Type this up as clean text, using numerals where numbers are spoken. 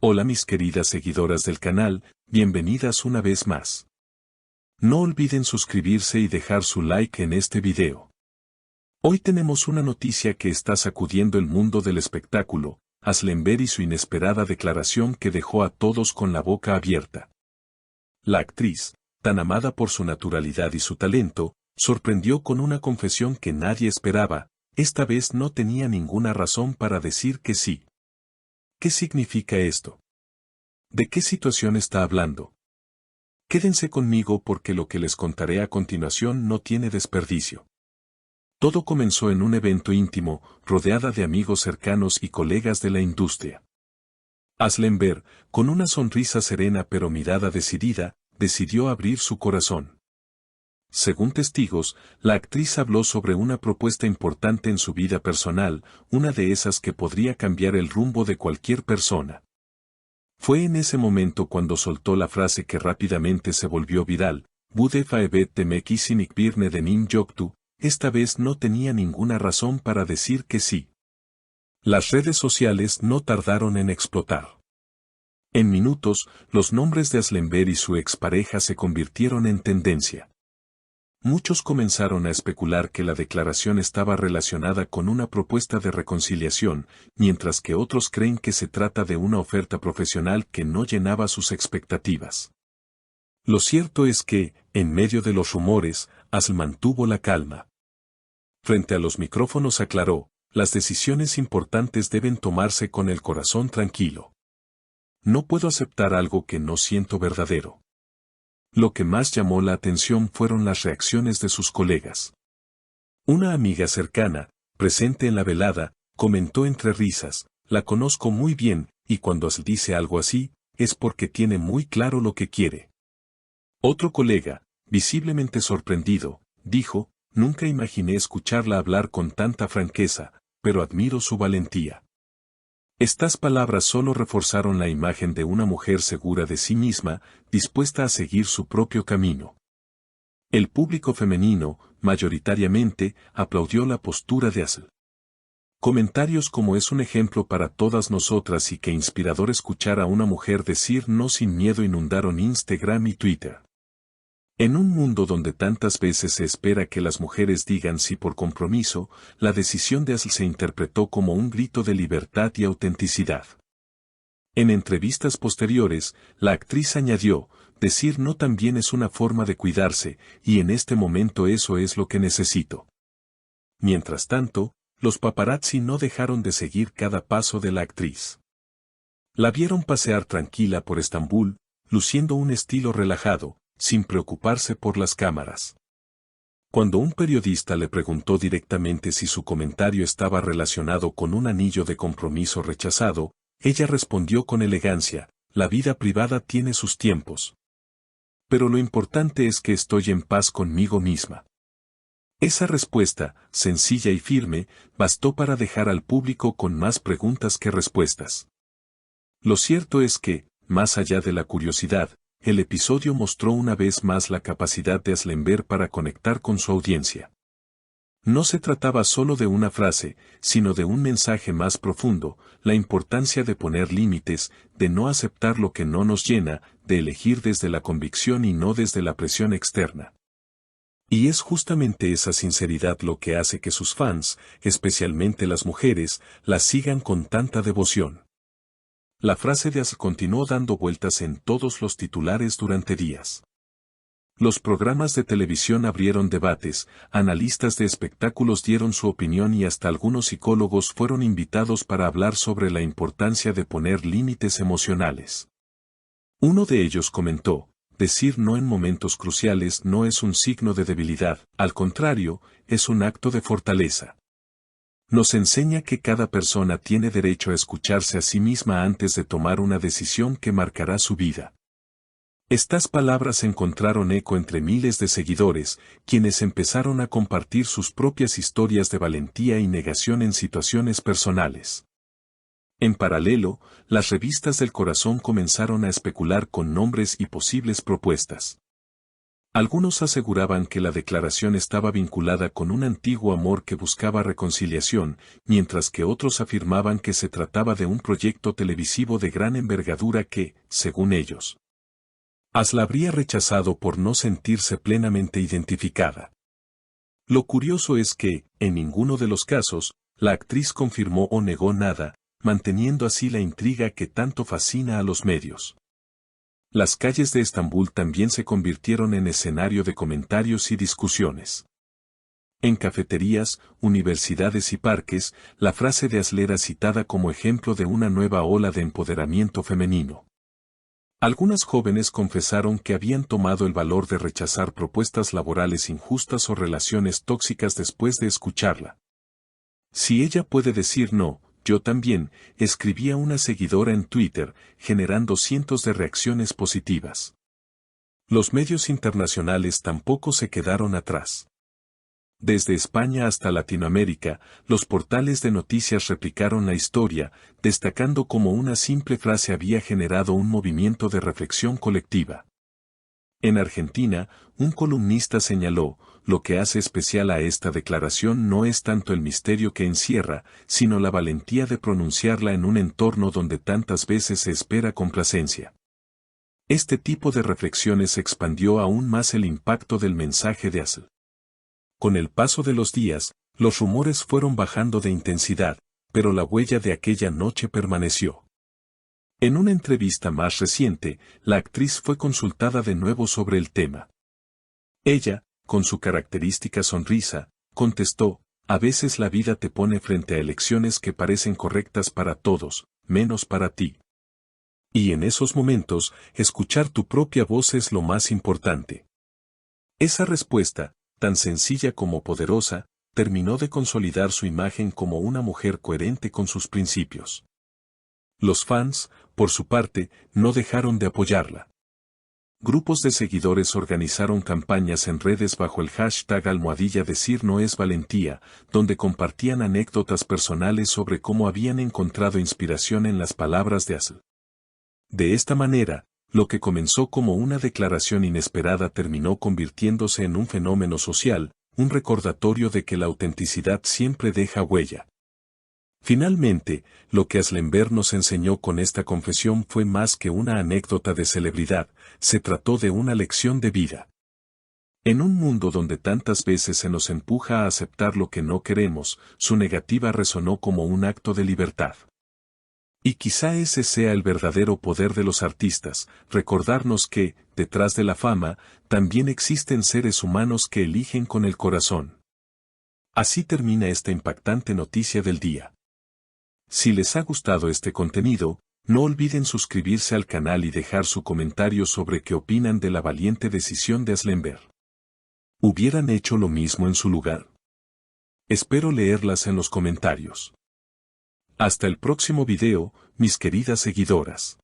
Hola mis queridas seguidoras del canal, bienvenidas una vez más. No olviden suscribirse y dejar su like en este video. Hoy tenemos una noticia que está sacudiendo el mundo del espectáculo, Aslember y su inesperada declaración que dejó a todos con la boca abierta. La actriz, tan amada por su naturalidad y su talento, sorprendió con una confesión que nadie esperaba. Esta vez no tenía ninguna razón para decir que sí. ¿Qué significa esto? ¿De qué situación está hablando? Quédense conmigo porque lo que les contaré a continuación no tiene desperdicio. Todo comenzó en un evento íntimo, rodeada de amigos cercanos y colegas de la industria. Aslember, con una sonrisa serena pero mirada decidida, decidió abrir su corazón. Según testigos, la actriz habló sobre una propuesta importante en su vida personal, una de esas que podría cambiar el rumbo de cualquier persona. Fue en ese momento cuando soltó la frase que rápidamente se volvió viral, Bude faebet temekisinik birne denim yoktu, esta vez no tenía ninguna razón para decir que sí. Las redes sociales no tardaron en explotar. En minutos, los nombres de Aslember y su expareja se convirtieron en tendencia. Muchos comenzaron a especular que la declaración estaba relacionada con una propuesta de reconciliación, mientras que otros creen que se trata de una oferta profesional que no llenaba sus expectativas. Lo cierto es que, en medio de los rumores, Asl mantuvo la calma. Frente a los micrófonos aclaró, las decisiones importantes deben tomarse con el corazón tranquilo. No puedo aceptar algo que no siento verdadero. Lo que más llamó la atención fueron las reacciones de sus colegas. Una amiga cercana, presente en la velada, comentó entre risas, la conozco muy bien, y cuando Asl dice algo así, es porque tiene muy claro lo que quiere. Otro colega, visiblemente sorprendido, dijo, nunca imaginé escucharla hablar con tanta franqueza, pero admiro su valentía. Estas palabras solo reforzaron la imagen de una mujer segura de sí misma, dispuesta a seguir su propio camino. El público femenino, mayoritariamente, aplaudió la postura de Asl. Comentarios como es un ejemplo para todas nosotras y qué inspirador escuchar a una mujer decir no sin miedo inundaron Instagram y Twitter. En un mundo donde tantas veces se espera que las mujeres digan sí por compromiso, la decisión de Asl se interpretó como un grito de libertad y autenticidad. En entrevistas posteriores, la actriz añadió, decir no también es una forma de cuidarse, y en este momento eso es lo que necesito. Mientras tanto, los paparazzi no dejaron de seguir cada paso de la actriz. La vieron pasear tranquila por Estambul, luciendo un estilo relajado, sin preocuparse por las cámaras. Cuando un periodista le preguntó directamente si su comentario estaba relacionado con un anillo de compromiso rechazado, ella respondió con elegancia, la vida privada tiene sus tiempos. Pero lo importante es que estoy en paz conmigo misma. Esa respuesta, sencilla y firme, bastó para dejar al público con más preguntas que respuestas. Lo cierto es que, más allá de la curiosidad, el episodio mostró una vez más la capacidad de Aslember para conectar con su audiencia. No se trataba solo de una frase, sino de un mensaje más profundo, la importancia de poner límites, de no aceptar lo que no nos llena, de elegir desde la convicción y no desde la presión externa. Y es justamente esa sinceridad lo que hace que sus fans, especialmente las mujeres, la sigan con tanta devoción. La frase de Asl continuó dando vueltas en todos los titulares durante días. Los programas de televisión abrieron debates, analistas de espectáculos dieron su opinión y hasta algunos psicólogos fueron invitados para hablar sobre la importancia de poner límites emocionales. Uno de ellos comentó, decir no en momentos cruciales no es un signo de debilidad, al contrario, es un acto de fortaleza. Nos enseña que cada persona tiene derecho a escucharse a sí misma antes de tomar una decisión que marcará su vida. Estas palabras encontraron eco entre miles de seguidores, quienes empezaron a compartir sus propias historias de valentía y negación en situaciones personales. En paralelo, las revistas del corazón comenzaron a especular con nombres y posibles propuestas. Algunos aseguraban que la declaración estaba vinculada con un antiguo amor que buscaba reconciliación, mientras que otros afirmaban que se trataba de un proyecto televisivo de gran envergadura que, según ellos, la habría rechazado por no sentirse plenamente identificada. Lo curioso es que, en ninguno de los casos, la actriz confirmó o negó nada, manteniendo así la intriga que tanto fascina a los medios. Las calles de Estambul también se convirtieron en escenario de comentarios y discusiones. En cafeterías, universidades y parques, la frase de Aslı era citada como ejemplo de una nueva ola de empoderamiento femenino. Algunas jóvenes confesaron que habían tomado el valor de rechazar propuestas laborales injustas o relaciones tóxicas después de escucharla. Si ella puede decir no, yo también, escribía una seguidora en Twitter, generando cientos de reacciones positivas. Los medios internacionales tampoco se quedaron atrás. Desde España hasta Latinoamérica, los portales de noticias replicaron la historia, destacando cómo una simple frase había generado un movimiento de reflexión colectiva. En Argentina, un columnista señaló, lo que hace especial a esta declaración no es tanto el misterio que encierra, sino la valentía de pronunciarla en un entorno donde tantas veces se espera complacencia. Este tipo de reflexiones expandió aún más el impacto del mensaje de Aslı. Con el paso de los días, los rumores fueron bajando de intensidad, pero la huella de aquella noche permaneció. En una entrevista más reciente, la actriz fue consultada de nuevo sobre el tema. Ella, con su característica sonrisa, contestó, a veces la vida te pone frente a elecciones que parecen correctas para todos, menos para ti. Y en esos momentos, escuchar tu propia voz es lo más importante. Esa respuesta, tan sencilla como poderosa, terminó de consolidar su imagen como una mujer coherente con sus principios. Los fans, por su parte, no dejaron de apoyarla. Grupos de seguidores organizaron campañas en redes bajo el hashtag #decir no es valentía, donde compartían anécdotas personales sobre cómo habían encontrado inspiración en las palabras de Aslı. De esta manera, lo que comenzó como una declaración inesperada terminó convirtiéndose en un fenómeno social, un recordatorio de que la autenticidad siempre deja huella. Finalmente, lo que Aslenberg nos enseñó con esta confesión fue más que una anécdota de celebridad, se trató de una lección de vida. En un mundo donde tantas veces se nos empuja a aceptar lo que no queremos, su negativa resonó como un acto de libertad. Y quizá ese sea el verdadero poder de los artistas, recordarnos que, detrás de la fama, también existen seres humanos que eligen con el corazón. Así termina esta impactante noticia del día. Si les ha gustado este contenido, no olviden suscribirse al canal y dejar su comentario sobre qué opinan de la valiente decisión de Aslenberg. ¿Hubieran hecho lo mismo en su lugar? Espero leerlas en los comentarios. Hasta el próximo video, mis queridas seguidoras.